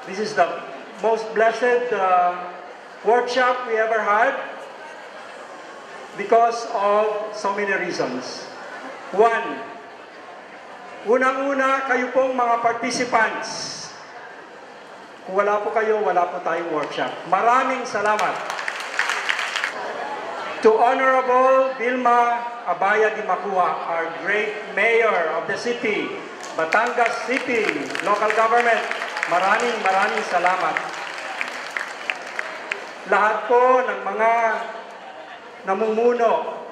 This is the most blessed workshop we ever had because of so many reasons. One, unang-una, kayo pong mga participants. Kung wala po kayo, wala po tayong workshop. Maraming salamat. To Honorable Vilma Abaya Di Macua, our great mayor of the city, Batangas City, local government, maraming salamat. Lahat po ng mga namumuno,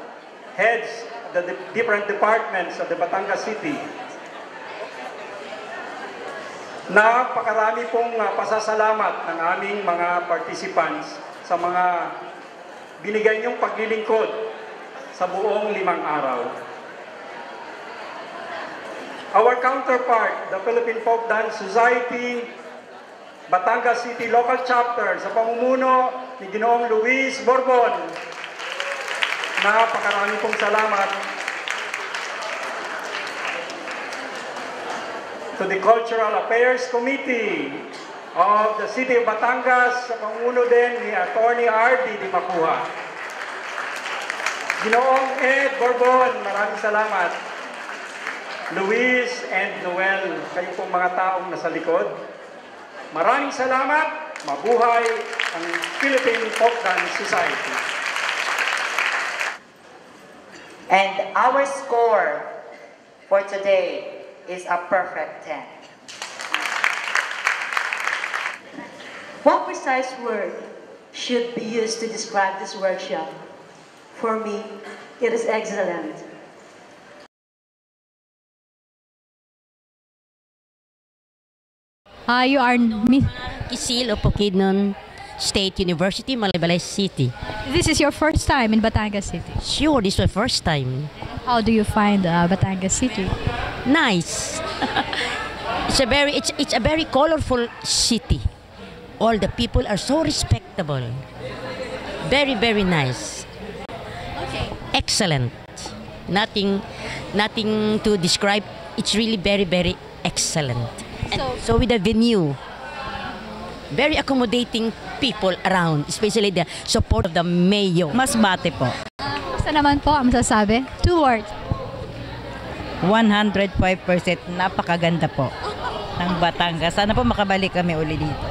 heads of the different departments of the Batangas City, napakarami pong pasasalamat ng aming mga participants sa mga binigay niyong paglilingkod sa buong 5 araw. Our counterpart, the Philippine Folk Dance Society, Batangas City Local Chapter, sa pamumuno ni Ginoong Luis Borbon, napakarami pong salamat. To the Cultural Affairs Committee of the City of Batangas, sa pamumuno din ni Attorney R.D. Di Macua. Ginoong Ed Borbon, maraming salamat. Luis and Noel, kayo pong mga taong nasa likod. Maraming salamat. Mabuhay ang Philippine Folk Dance Society. And our score for today is a perfect 10. What precise word should be used to describe this workshop? For me, it is excellent. You are Isil of Bukidnon State University, Malaybalay City. This is your first time in Batangas City. Sure, this is my first time. How do you find Batangas City? Nice. It's a very colorful city. All the people are so respectable. Very, very nice. Okay. Excellent. Nothing to describe. It's really very, very excellent. And so with the venue, very accommodating people around, especially the support of the mayor. Masbate po. Basta naman po ang masasabi? 2 words. 105% napakaganda po ng Batangas. Sana po makabalik kami uli dito.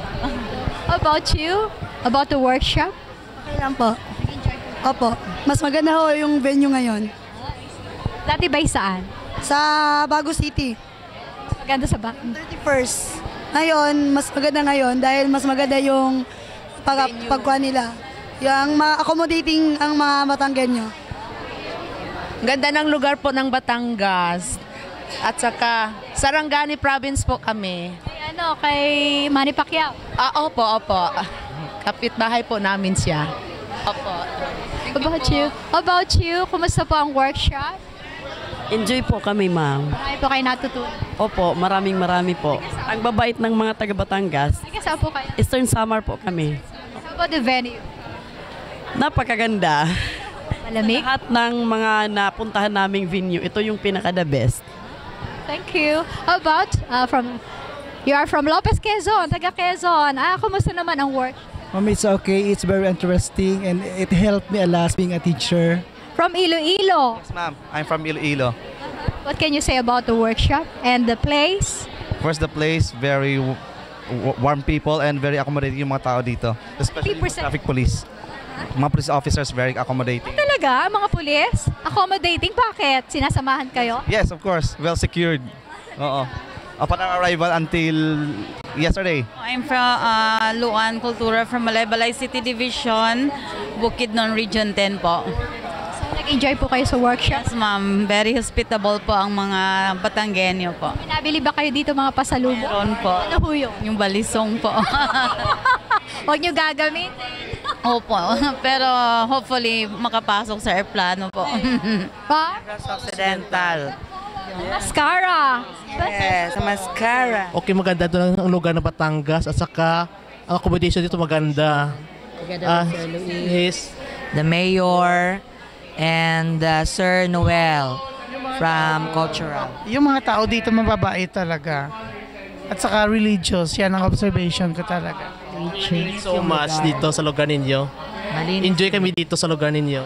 How about you? About the workshop? Okay lang po. Opo. Mas maganda ho yung venue ngayon. Dati ba'y saan? Sa Bago City. Maganda sa back. 31st. Ngayon, mas maganda ngayon dahil mas maganda yung pagkuha nila. Yung accommodating ang mga Batanggenyo. Ganda ng lugar po ng Batangas. At saka, Sarangani Province po kami. Kay Manny Pacquiao? Opo. Kapitbahay po namin siya. Opo. How about you? Kumusta po ang workshop? Enjoy po kami, ma'am. Marami po kayo natutunan. Opo, marami po. Ang babait ng mga taga Batangas. Saan po kayo? Eastern Samar po kami. How about the venue? Napakaganda. Malamig? Lahat ng mga napuntahan naming venue, ito yung pinaka-the best. Thank you. How about you are from Lopez, Quezon, taga Quezon. Kumusta naman ang work? It's okay. It's very interesting and it helped me a lot being a teacher. From Iloilo. Yes, ma'am. I'm from Iloilo. What can you say about the workshop and the place? First, the place, very warm people and very accommodating yung mga tao dito. Especially yung traffic police. Mga police officers, very accommodating. Talaga? Mga pulis? Accommodating? Bakit? Sinasamahan kayo? Yes, of course. Well secured. Oo. Upon our arrival until yesterday. I'm from Luan Kultura from Malaybalay City Division, Bukidnon Region 10 po. Nag-enjoy po kayo sa workshop? Yes, ma'am. Very hospitable po ang mga Batanggenyo po. Nabili ba kayo dito mga pasalubong? Meron po. Ano po yun? Yung balisong po. Huwag nyo gagamitin. Opo. Pero hopefully makapasok sa airplano po. Pa? Occidental. Mascara. Yes, mascara. Okay, maganda doon ang lugar ng Batangas at saka ang accommodation dito maganda. The mayor and Sir Noel from Cultural. Yung mga tao dito mababait talaga. at saka religious. Yan ang observation ko talaga. So much dito sa lugar ninyo. Enjoy kami dito sa lugar ninyo.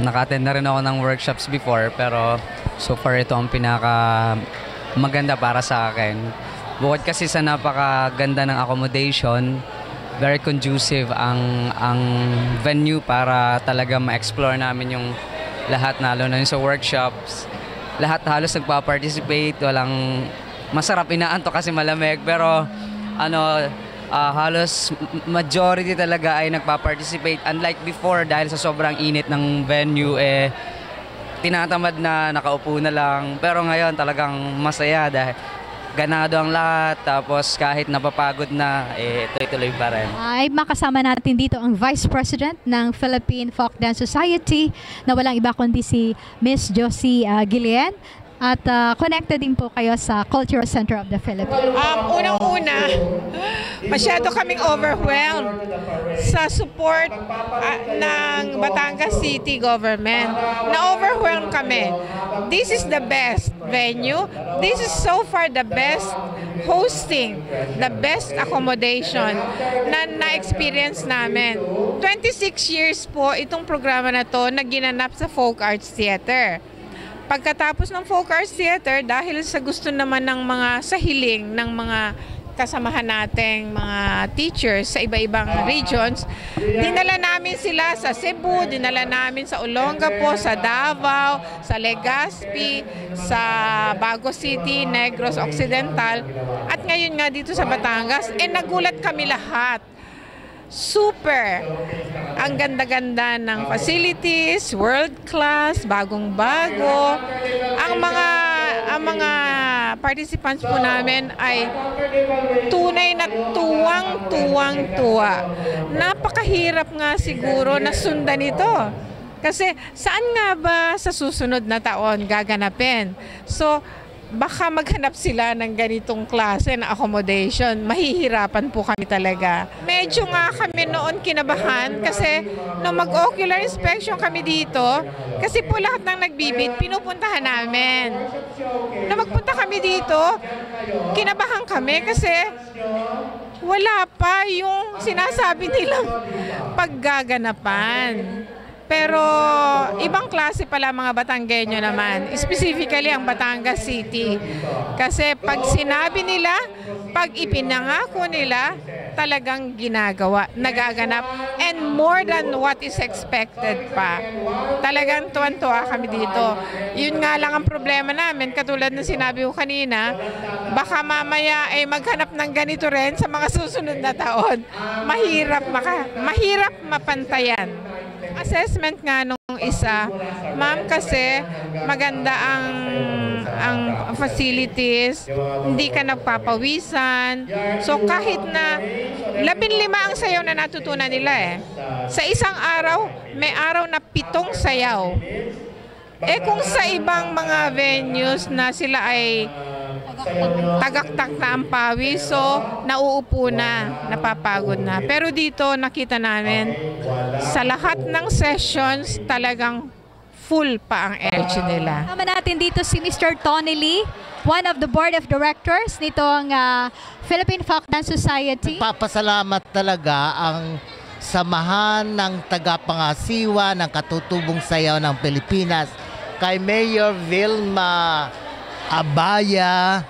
Naka-attend na rin ako ng workshops before, pero so far ito ang pinaka maganda para sa akin. Bukod kasi sa napakaganda ng accommodation, very conducive ang venue para talaga ma-explore namin yung lahat, lalo na yung sa workshops. Lahat halos nagpa-participate, walang masarap, inaantok kasi malamig, pero halos majority talaga ay nagpa-participate. Unlike before, dahil sa sobrang init ng venue, tinatamad na, nakaupo na lang. Pero ngayon talagang masaya dahil ganado ang lahat, tapos kahit napapagod na, tuloy-tuloy pa rin. Ay makasama natin dito ang Vice President ng Philippine Folk Dance Society na walang iba kundi si Miss Josie Guillen. At connected din po kayo sa Cultural Center of the Philippines. Unang-una, masyado kaming overwhelmed sa support ng Batangas City Government. Na-overwhelmed kami. This is the best venue. This is so far the best hosting, the best accommodation na na-experience namin. 26 years po itong programa na to na ginanap sa Folk Arts Theater. Pagkatapos ng Folk Arts Theater, dahil sa gusto naman ng sa hiling ng mga kasamahan nating mga teachers sa iba-ibang regions, dinala namin sila sa Cebu, dinala namin sa Olongapo, sa Davao, sa Legazpi, sa Bago City, Negros Occidental, at ngayon nga dito sa Batangas, nagulat kami lahat. Super! Ang ganda-ganda ng facilities, world class, bagong-bago. Ang mga participants po namin ay tunay na tuwang-tuwang-tuwa. Napakahirap nga siguro na sundan ito. Kasi saan nga ba sa susunod na taon gaganapin? So, baka maghanap sila ng ganitong klase na accommodation. Mahihirapan po kami talaga. Medyo nga kami noon kinabahan kasi nung mag-ocular inspection kami dito, kasi po lahat ng nagbibid, pinupuntahan namin. Nung magpunta kami dito, kinabahan kami kasi wala pa yung sinasabi nilang paggaganapan. Pero ibang klase pala mga Batanggenyo naman, specifically ang Batangas City. Kasi pag sinabi nila, pag ipinangako nila, talagang ginagawa, nagaganap, and more than what is expected pa. Talagang tuwan-tuwa kami dito. Yun nga lang ang problema namin, katulad ng sinabi ko kanina, baka mamaya ay maghanap ng ganito rin sa mga susunod na taon. Mahirap mapantayan. Assessment nga nung isa, ma'am, kasi maganda ang facilities, hindi ka nagpapawisan. So kahit na 15 ang sayaw na natutunan nila sa isang araw, may araw na 7 sayaw. Kung sa ibang mga venues na sila ay tagaktak na ang pawis, so nauupo na, napapagod na. Pero dito nakita namin sa lahat ng sessions talagang full pa ang energy nila. Tama natin dito si Mr. Tony Lee, one of the board of directors nitong Philippine Folk Dance Society. Papasalamat talaga ang samahan ng tagapangasiwa ng katutubong sayaw ng Pilipinas kay Mayor Vilma Abaya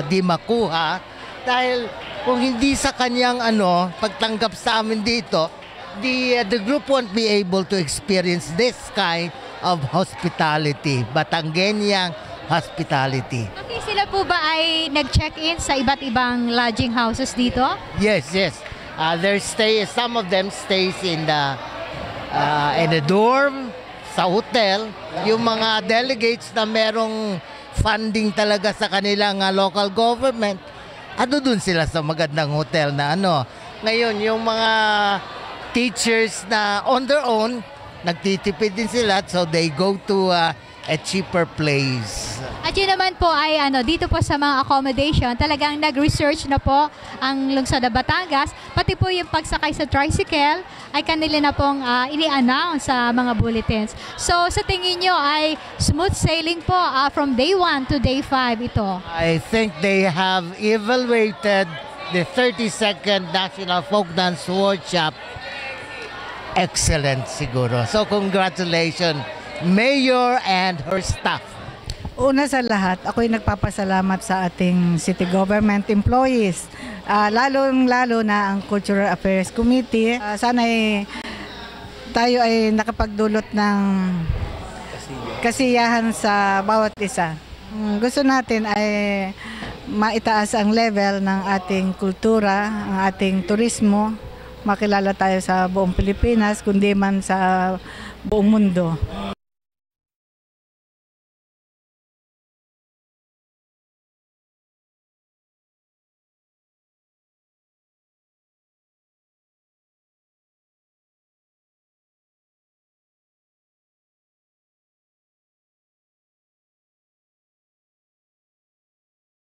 Di Makuha, dahil kung hindi sa kanyang pagtanggap sa amin dito, the group won't be able to experience this kind of hospitality, Batanggenyang hospitality. Okay, sila po ba ay nag-check-in sa iba't ibang lodging houses dito? Yes. Some of them stays in the dorm, sa hotel. Yung mga delegates na merong funding talaga sa kanilang local government, dun sila sa magandang hotel na Ngayon, yung mga teachers na on their own, nagtitipid din sila, so they go to a cheaper place. At yun naman po ay dito po sa mga accommodation, talagang nag-research na po ang lungsod ng Batangas, pati po yung pagsakay sa tricycle ay kanila na pong ini-announce sa mga bulletins. So sa tingin nyo ay smooth sailing po from day 1 to day 5 ito? I think they have evaluated the 32nd National Folk Dance Workshop. Excellent siguro. So congratulations, Mayor and her staff. Una sa lahat, ako'y nagpapasalamat sa ating city government employees, lalong-lalo na ang Cultural Affairs Committee. Sana tayo ay nakapagdulot ng kasiyahan sa bawat isa. Gusto natin ay maitaas ang level ng ating kultura, ang ating turismo, makilala tayo sa buong Pilipinas, kundi man sa buong mundo.